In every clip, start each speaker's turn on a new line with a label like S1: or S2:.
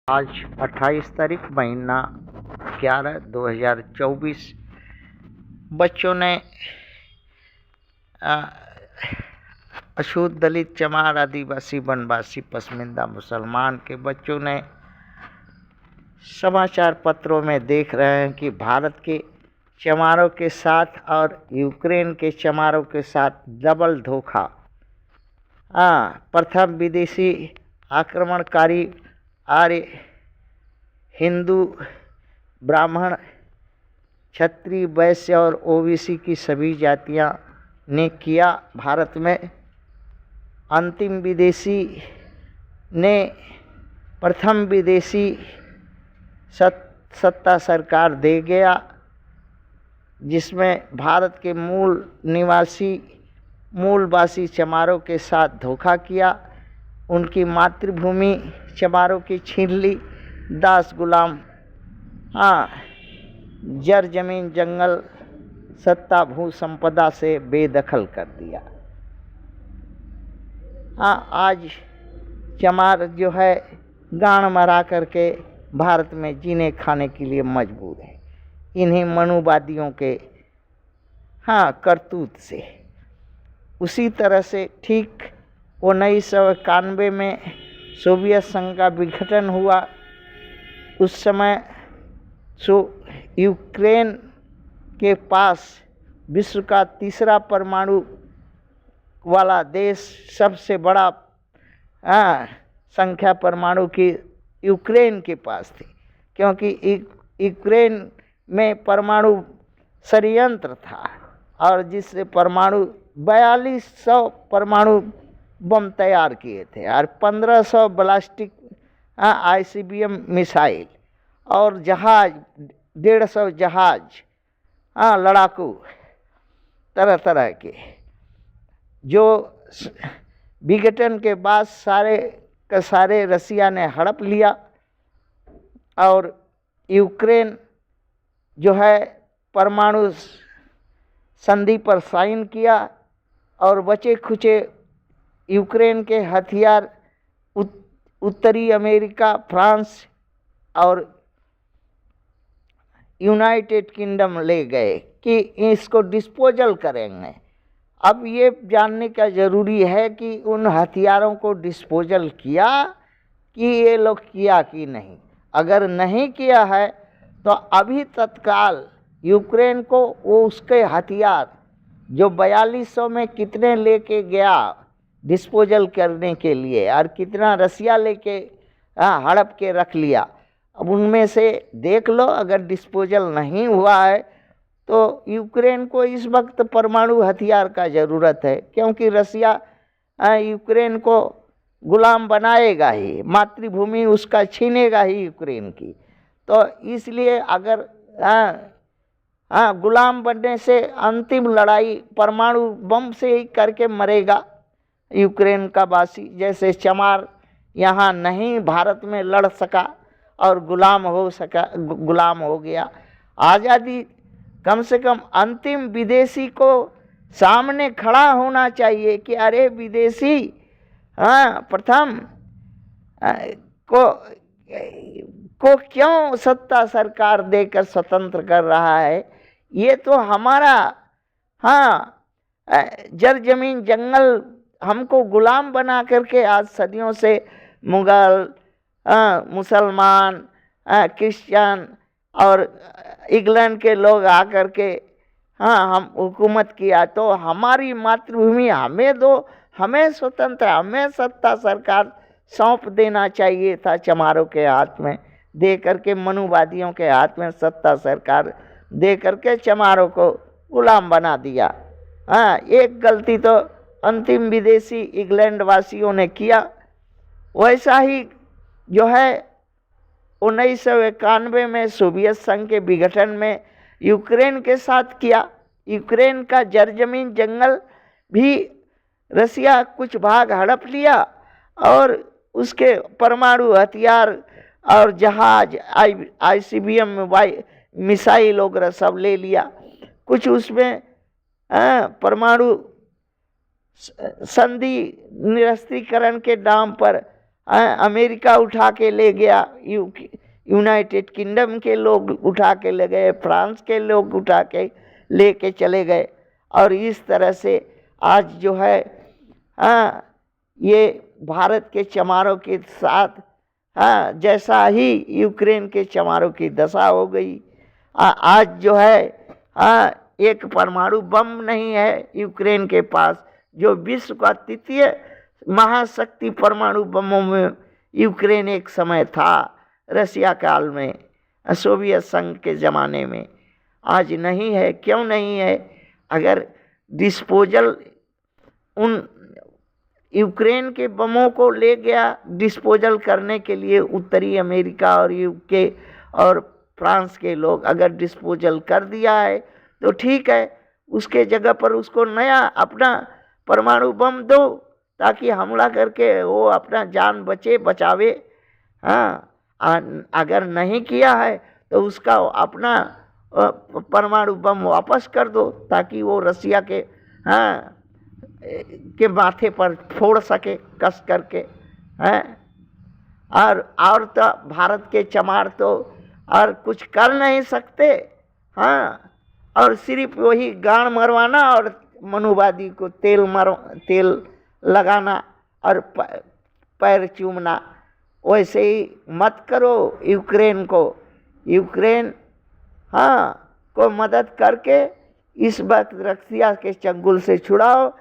S1: आज 28 तारीख महीना 11 2024 बच्चों ने अछूत दलित चमार आदिवासी वनवासी पसमिंदा मुसलमान के बच्चों ने समाचार पत्रों में देख रहे हैं कि भारत के चमारों के साथ और यूक्रेन के चमारों के साथ डबल धोखा। प्रथम विदेशी आक्रमणकारी आर्य हिंदू ब्राह्मण क्षत्रिय वैश्य और ओबीसी की सभी जातियां ने किया भारत में। अंतिम विदेशी ने प्रथम विदेशी सत्ता सरकार दे गया, जिसमें भारत के मूलवासी चमारों के साथ धोखा किया, उनकी मातृभूमि चमारों की छीन ली, दास गुलाम जर जमीन जंगल सत्ता भू संपदा से बेदखल कर दिया। आज चमार जो है गांड मरा करके भारत में जीने खाने के लिए मजबूर है, इन्हीं मनुवादियों के करतूत से। उसी तरह से ठीक 1991 में सोवियत संघ का विघटन हुआ। उस समय यूक्रेन के पास विश्व का तीसरा परमाणु वाला देश, सबसे बड़ा संख्या परमाणु की यूक्रेन के पास थी, क्योंकि यूक्रेन में परमाणु षड्यंत्र था और जिससे 4200 परमाणु बम तैयार किए थे और 1500 बैलिस्टिक ICBM मिसाइल और जहाज 150 जहाज लड़ाकू तरह तरह के, जो विघटन के बाद सारे का सारे रसिया ने हड़प लिया और यूक्रेन जो है परमाणु संधि पर साइन किया और बचे खुचे यूक्रेन के हथियार उत्तरी अमेरिका, फ्रांस और यूनाइटेड किंगडम ले गए कि इसको डिस्पोजल करेंगे। अब ये जानने का ज़रूरी है कि उन हथियारों को डिस्पोजल किया कि ये लोग किया कि नहीं। अगर नहीं किया है तो अभी तत्काल यूक्रेन को वो उसके हथियार जो 4200 में कितने लेके गया डिस्पोजल करने के लिए और कितना रसिया लेके हड़प के रख लिया, अब उनमें से देख लो। अगर डिस्पोजल नहीं हुआ है तो यूक्रेन को इस वक्त परमाणु हथियार का ज़रूरत है, क्योंकि रसिया यूक्रेन को गुलाम बनाएगा ही, मातृभूमि उसका छीनेगा ही यूक्रेन की। तो इसलिए अगर गुलाम बनने से अंतिम लड़ाई परमाणु बम से ही करके मरेगा यूक्रेन का वासी। जैसे चमार यहाँ नहीं भारत में लड़ सका और गुलाम हो गया। आज़ादी कम से कम अंतिम विदेशी को सामने खड़ा होना चाहिए कि अरे विदेशी प्रथम को क्यों सत्ता सरकार देकर स्वतंत्र कर रहा है। ये तो हमारा जर जमीन जंगल हमको गुलाम बना करके आज सदियों से मुगल, मुसलमान, क्रिश्चियन और इंग्लैंड के लोग आकर के हम हुकूमत किया। तो हमारी मातृभूमि हमें दो, हमें स्वतंत्र, हमें सत्ता सरकार सौंप देना चाहिए था चमारों के हाथ में, दे करके मनुवादियों के हाथ में सत्ता सरकार दे करके चमारों को गुलाम बना दिया। एक गलती तो अंतिम विदेशी इंग्लैंड वासियों ने किया। वैसा ही जो है 1991 में सोवियत संघ के विघटन में यूक्रेन के साथ किया। यूक्रेन का जरजमीन जंगल भी रसिया कुछ भाग हड़प लिया और उसके परमाणु हथियार और जहाज ICBM मिसाइल वगैरह सब ले लिया। कुछ उसमें परमाणु संधि निरस्त्रीकरण के नाम पर अमेरिका उठा के ले गया, यूनाइटेड किंगडम के लोग उठा के ले गए, फ्रांस के लोग उठा के लेके चले गए। और इस तरह से आज जो है ये भारत के चमारों के साथ जैसा ही यूक्रेन के चमारों की दशा हो गई। आज जो है एक परमाणु बम नहीं है यूक्रेन के पास, जो विश्व का तृतीय महाशक्ति परमाणु बमों में यूक्रेन एक समय था, रसिया काल में, सोवियत संघ के ज़माने में। आज नहीं है। क्यों नहीं है? अगर डिस्पोजल उन यूक्रेन के बमों को ले गया डिस्पोजल करने के लिए उत्तरी अमेरिका और यूके और फ्रांस के लोग, अगर डिस्पोजल कर दिया है तो ठीक है, उसके जगह पर उसको नया अपना परमाणु बम दो ताकि हमला करके वो अपना जान बचावे। अगर नहीं किया है तो उसका अपना परमाणु बम वापस कर दो ताकि वो रसिया के माथे पर फोड़ सके कस करके। और तो भारत के चमार तो और कुछ कर नहीं सकते। और सिर्फ वही गाड़ मरवाना और मनुवादी को तेल लगाना और पैर चूमना। वैसे ही मत करो यूक्रेन को। यूक्रेन को मदद करके इस वक्त रसिया के चंगुल से छुड़ाओ।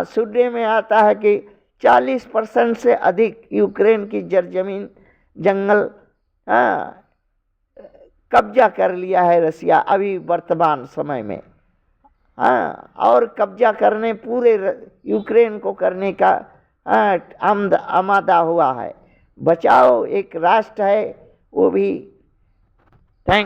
S1: सुनने में आता है कि 40% से अधिक यूक्रेन की जमीन जंगल कब्जा कर लिया है रसिया अभी वर्तमान समय में। और कब्जा करने पूरे यूक्रेन को करने का आमादा हुआ है। बचाओ एक राष्ट्र है, वो भी